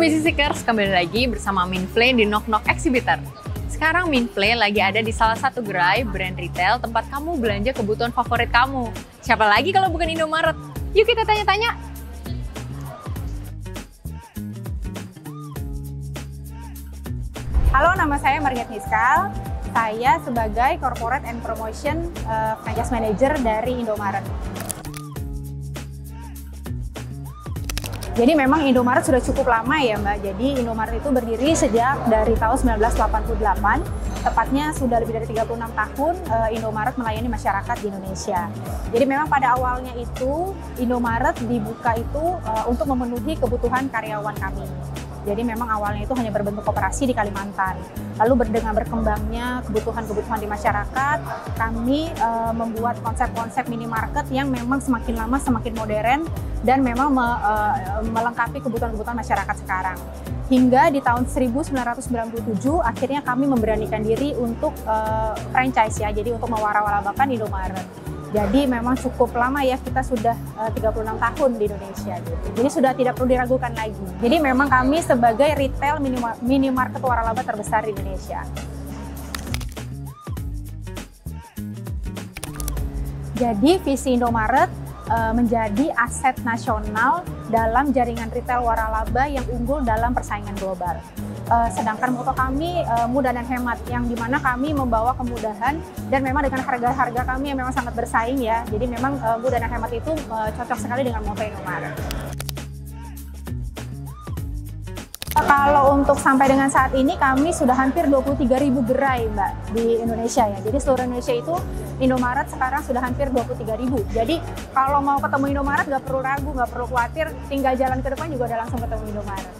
Misi Seekers, kembali lagi bersama Minplay di Knock Knock Exhibitor. Sekarang Minplay lagi ada di salah satu gerai brand retail tempat kamu belanja kebutuhan favorit kamu. Siapa lagi kalau bukan Indomaret? Yuk kita tanya-tanya. Halo, nama saya Margaret Niskal. Saya sebagai Corporate and Promotion Franchise Manager dari Indomaret. Jadi memang Indomaret sudah cukup lama ya Mbak. Jadi Indomaret itu berdiri sejak dari tahun 1988. Tepatnya sudah lebih dari 36 tahun Indomaret melayani masyarakat di Indonesia. Jadi memang pada awalnya itu Indomaret dibuka itu untuk memenuhi kebutuhan karyawan kami. Jadi memang awalnya itu hanya berbentuk koperasi di Kalimantan. Lalu dengan berkembangnya kebutuhan-kebutuhan di masyarakat, kami membuat konsep-konsep minimarket yang memang semakin lama semakin modern dan memang melengkapi kebutuhan-kebutuhan masyarakat sekarang. Hingga di tahun 1997 akhirnya kami memberanikan diri untuk franchise ya, jadi untuk mewarawalabakan Indomaret. Jadi memang cukup lama ya, kita sudah 36 tahun di Indonesia gitu. Jadi sudah tidak perlu diragukan lagi. Jadi memang kami sebagai retail minimarket waralaba terbesar di Indonesia. Jadi visi Indomaret menjadi aset nasional dalam jaringan retail waralaba yang unggul dalam persaingan global. Sedangkan moto kami mudah dan hemat, yang dimana kami membawa kemudahan dan memang dengan harga-harga kami yang memang sangat bersaing ya. Jadi memang mudah dan hemat itu cocok sekali dengan moto Indomaret. Kalau untuk sampai dengan saat ini kami sudah hampir 23.000 gerai Mbak di Indonesia ya. Jadi seluruh Indonesia itu Indomaret sekarang sudah hampir 23.000. Jadi kalau mau ketemu Indomaret nggak perlu ragu, nggak perlu khawatir, tinggal jalan ke depan juga udah langsung ketemu Indomaret.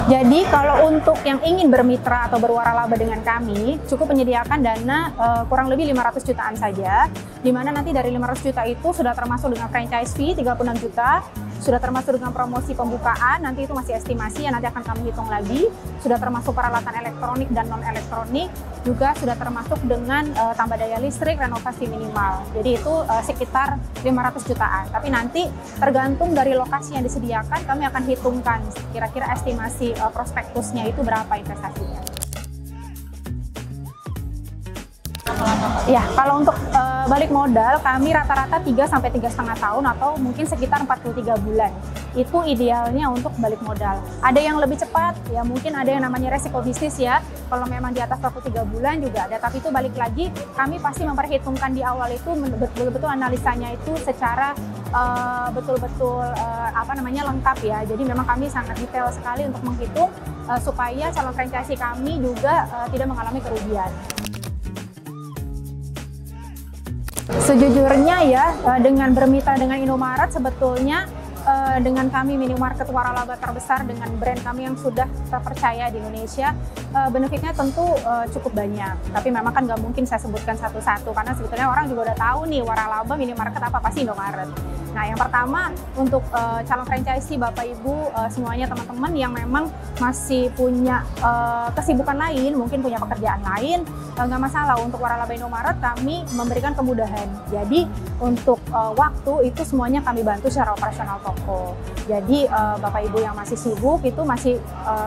Jadi kalau untuk yang ingin bermitra atau berwaralaba dengan kami, cukup menyediakan dana kurang lebih 500 jutaan saja, di mana nanti dari 500 juta itu sudah termasuk dengan franchise fee 36 juta, sudah termasuk dengan promosi pembukaan, nanti itu masih estimasi ya, nanti akan kami hitung lagi, sudah termasuk peralatan elektronik dan non-elektronik, juga sudah termasuk dengan tambah daya listrik, renovasi minimal. Jadi itu sekitar 500 jutaan, tapi nanti tergantung dari lokasi yang disediakan, kami akan hitungkan kira-kira estimasi prospektusnya itu berapa investasinya. Ya, kalau untuk balik modal, kami rata-rata 3–3,5 tahun atau mungkin sekitar 43 bulan. Itu idealnya untuk balik modal. Ada yang lebih cepat, ya mungkin ada yang namanya resiko bisnis ya. Kalau memang di atas 43 bulan juga ada, tapi itu balik lagi, kami pasti memperhitungkan di awal itu betul-betul analisanya itu secara betul-betul lengkap ya. Jadi memang kami sangat detail sekali untuk menghitung supaya calon franchisee kami juga tidak mengalami kerugian. Sejujurnya ya, dengan bermitra dengan Indomaret sebetulnya dengan kami minimarket waralaba terbesar dengan brand kami yang sudah terpercaya di Indonesia, benefitnya tentu cukup banyak. Tapi memang kan nggak mungkin saya sebutkan satu-satu karena sebetulnya orang juga udah tahu nih waralaba minimarket apa pasti Indomaret. Nah, yang pertama untuk calon franchisee Bapak Ibu semuanya teman-teman yang memang masih punya kesibukan lain, mungkin punya pekerjaan lain, nggak masalah, untuk waralaba Indomaret kami memberikan kemudahan. Jadi untuk waktu itu semuanya kami bantu secara operasional toko. Jadi Bapak Ibu yang masih sibuk itu masih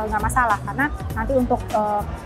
nggak masalah karena nanti untuk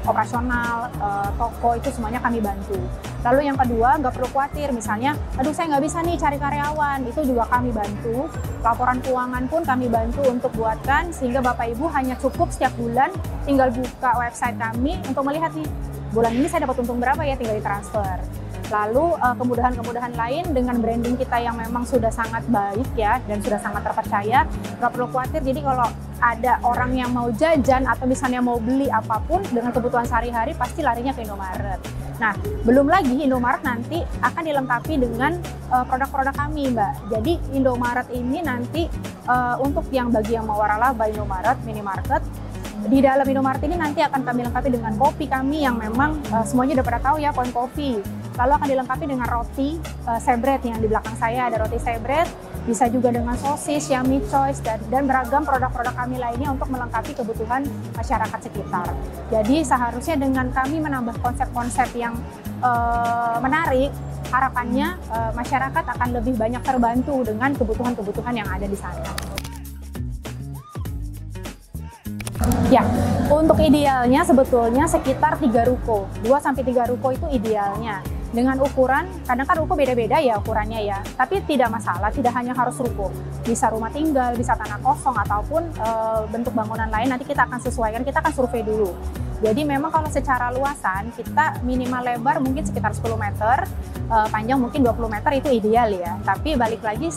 operasional toko itu semuanya kami bantu. Lalu yang kedua, nggak perlu khawatir, misalnya, aduh saya nggak bisa nih cari karyawan, itu juga kami bantu. Laporan keuangan pun kami bantu untuk buatkan, sehingga Bapak Ibu hanya cukup setiap bulan tinggal buka website kami untuk melihat nih, bulan ini saya dapat untung berapa ya, tinggal ditransfer. Lalu kemudahan-kemudahan lain dengan branding kita yang memang sudah sangat baik ya dan sudah sangat terpercaya, nggak perlu khawatir. Jadi kalau ada orang yang mau jajan atau misalnya mau beli apapun dengan kebutuhan sehari-hari pasti larinya ke Indomaret. Nah, belum lagi Indomaret nanti akan dilengkapi dengan produk-produk kami Mbak. Jadi Indomaret ini nanti untuk bagi yang mau waralaba Indomaret minimarket, di dalam Indomaret ini nanti akan kami lengkapi dengan kopi kami yang memang semuanya udah pada tahu ya, Point Coffee. Lalu akan dilengkapi dengan roti sebret yang di belakang saya ada roti sebret, bisa juga dengan sosis, yummy choice, dan beragam produk-produk kami lainnya untuk melengkapi kebutuhan masyarakat sekitar. Jadi seharusnya dengan kami menambah konsep-konsep yang menarik, harapannya masyarakat akan lebih banyak terbantu dengan kebutuhan-kebutuhan yang ada di sana. Ya, untuk idealnya sebetulnya sekitar 3 ruko, 2-3 ruko itu idealnya. Dengan ukuran, kadang kan ruko beda-beda ya ukurannya ya, tapi tidak masalah, tidak hanya harus ruko. Bisa rumah tinggal, bisa tanah kosong, ataupun bentuk bangunan lain, nanti kita akan sesuaikan, kita akan survei dulu. Jadi memang kalau secara luasan, kita minimal lebar mungkin sekitar 10 meter, panjang mungkin 20 meter itu ideal ya. Tapi balik lagi,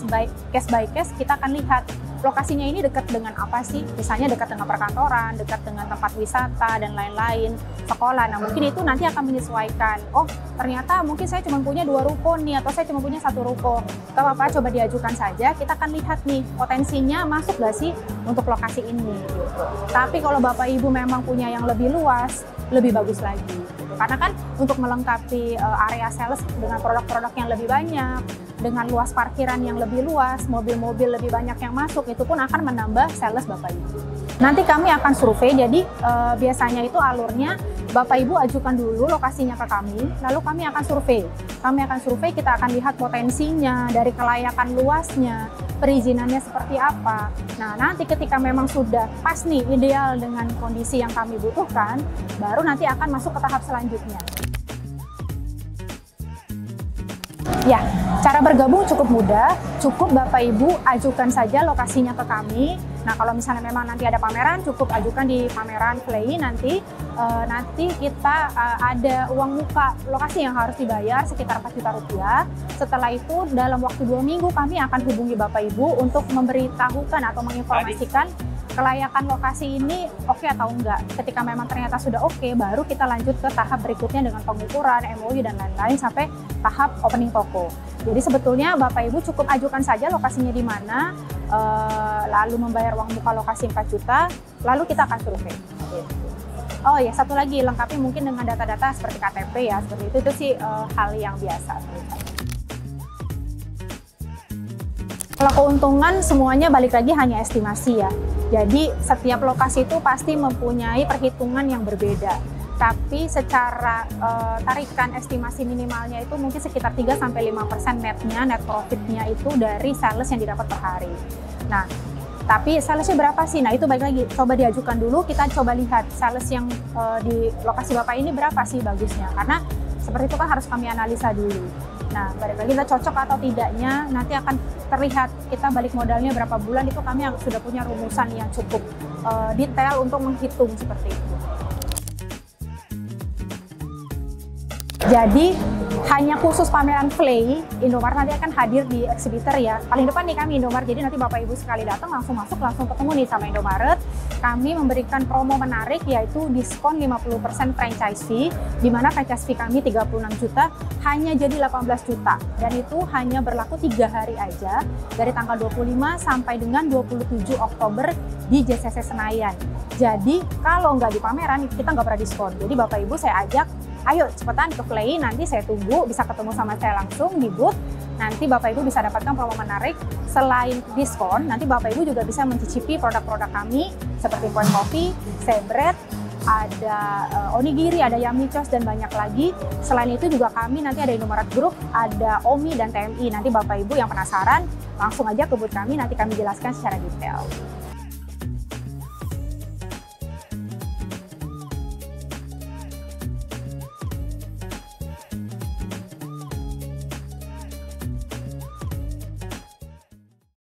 case by case kita akan lihat lokasinya ini dekat dengan apa sih, misalnya dekat dengan perkantoran, dekat dengan tempat wisata dan lain-lain, sekolah. Nah mungkin itu nanti akan menyesuaikan, oh ternyata mungkin saya cuma punya 2 ruko nih, atau saya cuma punya 1 ruko, gak apa-apa, coba diajukan saja, kita akan lihat nih potensinya masuk gak sih untuk lokasi ini gitu. Tapi kalau Bapak Ibu memang punya yang lebih luas, lebih bagus lagi gitu. Karena kan untuk melengkapi area sales dengan produk-produk yang lebih banyak, dengan luas parkiran yang lebih luas, mobil-mobil lebih banyak yang masuk, itu pun akan menambah sales Bapak Ibu. Nanti kami akan survei, jadi biasanya itu alurnya Bapak Ibu ajukan dulu lokasinya ke kami, lalu kami akan survei. Kami akan survei, kita akan lihat potensinya, dari kelayakan luasnya, perizinannya seperti apa. Nah, nanti ketika memang sudah pas nih, ideal dengan kondisi yang kami butuhkan, baru nanti akan masuk ke tahap selanjutnya. Ya, cara bergabung cukup mudah, cukup Bapak Ibu ajukan saja lokasinya ke kami. Nah, kalau misalnya memang nanti ada pameran, cukup ajukan di pameran Play nanti kita ada uang muka lokasi yang harus dibayar sekitar 4 juta rupiah. Setelah itu dalam waktu 2 minggu kami akan hubungi Bapak Ibu untuk memberitahukan atau menginformasikan kelayakan lokasi ini oke atau enggak. Ketika memang ternyata sudah oke, baru kita lanjut ke tahap berikutnya dengan pengukuran, MOU dan lain-lain sampai tahap opening toko. Jadi sebetulnya Bapak Ibu cukup ajukan saja lokasinya di mana, lalu membayar uang muka lokasi 4 juta, lalu kita akan survei. Oh ya, satu lagi, lengkapi mungkin dengan data-data seperti KTP ya, seperti itu sih hal yang biasa. Kalau keuntungan semuanya balik lagi hanya estimasi ya. Jadi setiap lokasi itu pasti mempunyai perhitungan yang berbeda. Tapi secara tarikan estimasi minimalnya itu mungkin sekitar 3-5% netnya, net profitnya itu dari sales yang didapat per hari. Nah, tapi salesnya berapa sih? Nah itu balik lagi, coba diajukan dulu, kita coba lihat sales yang di lokasi Bapak ini berapa sih bagusnya. Karena seperti itu kan harus kami analisa dulu. Nah, balik lagi kita cocok atau tidaknya nanti akan terlihat kita balik modalnya berapa bulan, itu kami sudah punya rumusan yang cukup detail untuk menghitung seperti itu. Jadi hanya khusus pameran Play, Indomaret nanti akan hadir di exhibitor ya. Paling depan nih kami Indomaret, jadi nanti Bapak Ibu sekali datang langsung masuk, langsung ketemu nih sama Indomaret. Kami memberikan promo menarik yaitu diskon 50% franchise fee, di mana franchise fee kami 36 juta hanya jadi 18 juta. Dan itu hanya berlaku 3 hari aja, dari tanggal 25 sampai dengan 27 Oktober di JCC Senayan. Jadi kalau nggak di pameran, kita nggak pernah diskon. Jadi Bapak Ibu saya ajak, ayo cepetan ke Play, nanti saya tunggu, bisa ketemu sama saya langsung di booth. Nanti Bapak Ibu bisa dapatkan promo menarik. Selain diskon, nanti Bapak Ibu juga bisa mencicipi produk-produk kami seperti Point Coffee, Sebret, ada Onigiri, ada Yamichos, dan banyak lagi. Selain itu juga kami nanti ada Indomaret Group, ada Omi dan TMI. Nanti Bapak Ibu yang penasaran, langsung aja ke booth kami, nanti kami jelaskan secara detail.